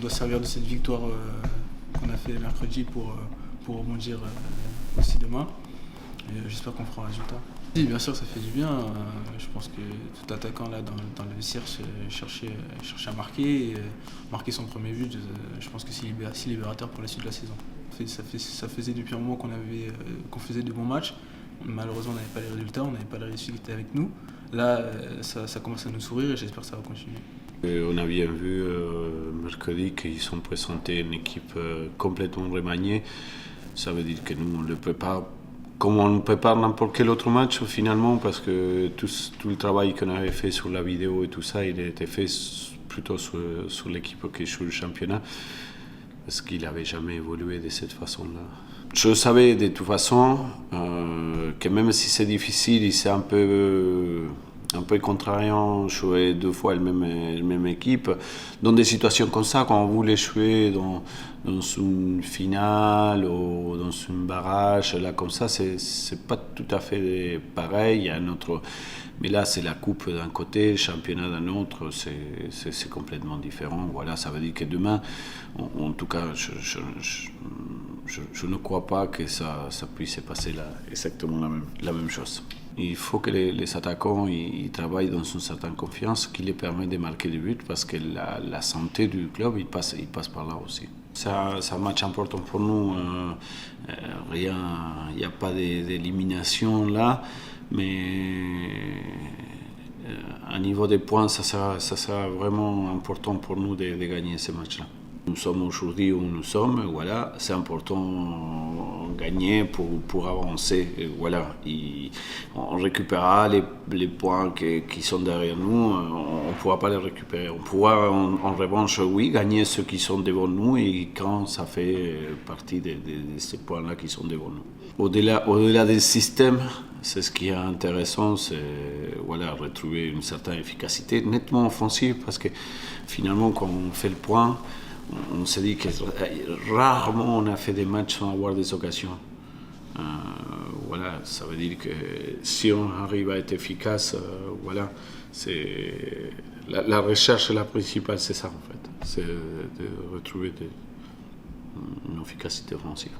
doit se servir de cette victoire qu'on a fait mercredi pour rebondir aussi demain. J'espère qu'on fera un résultat. Oui, bien sûr, ça fait du bien. Je pense que tout attaquant là dans le vestiaire cherchait à marquer. Et, marquer son premier but, je pense que c'est libérateur pour la suite de la saison. Ça faisait depuis un moment qu'on faisait de bons matchs. Malheureusement, on n'avait pas les résultats, on n'avait pas la réussite qui était avec nous. Là, ça commence à nous sourire et j'espère que ça va continuer. On a bien vu mercredi qu'ils ont présenté une équipe complètement remaniée. Ça veut dire que nous, on le prépare comme on prépare n'importe quel autre match finalement, parce que tout le travail qu'on avait fait sur la vidéo et tout ça, il a été fait plutôt sur l'équipe qui joue le championnat, parce qu'il n'avait jamais évolué de cette façon-là. Je savais de toute façon que même si c'est difficile, c'est un peu contrariant jouer deux fois la même équipe. Dans des situations comme ça, quand on voulait jouer dans une finale ou dans une barrage, là comme ça, c'est pas tout à fait pareil. Il y a un autre, mais là c'est la coupe d'un côté, le championnat d'un autre, c'est complètement différent. Voilà, ça veut dire que demain, en tout cas, je ne crois pas que ça puisse se passer là, exactement la même chose. Il faut que les attaquants ils travaillent dans une certaine confiance qui les permet de marquer des buts, parce que la santé du club il passe par là aussi. C'est un match important pour nous. Il n'y a pas d'élimination là, mais à niveau des points, ça sera vraiment important pour nous de gagner ce match-là. Nous sommes aujourd'hui où nous sommes, voilà, c'est important de gagner pour avancer, voilà. On récupérera les points qui sont derrière nous, on ne pourra pas les récupérer. On pourra en revanche, oui, gagner ceux qui sont devant nous, et quand ça fait partie de ces points-là qui sont devant nous. Au-delà des systèmes, c'est ce qui est intéressant, c'est voilà, retrouver une certaine efficacité nettement offensive, parce que finalement, quand on fait le point, on se dit que rarement on a fait des matchs sans avoir des occasions. Voilà, ça veut dire que si on arrive à être efficace, voilà, c'est la recherche la principale, c'est ça en fait, c'est de retrouver une efficacité offensive.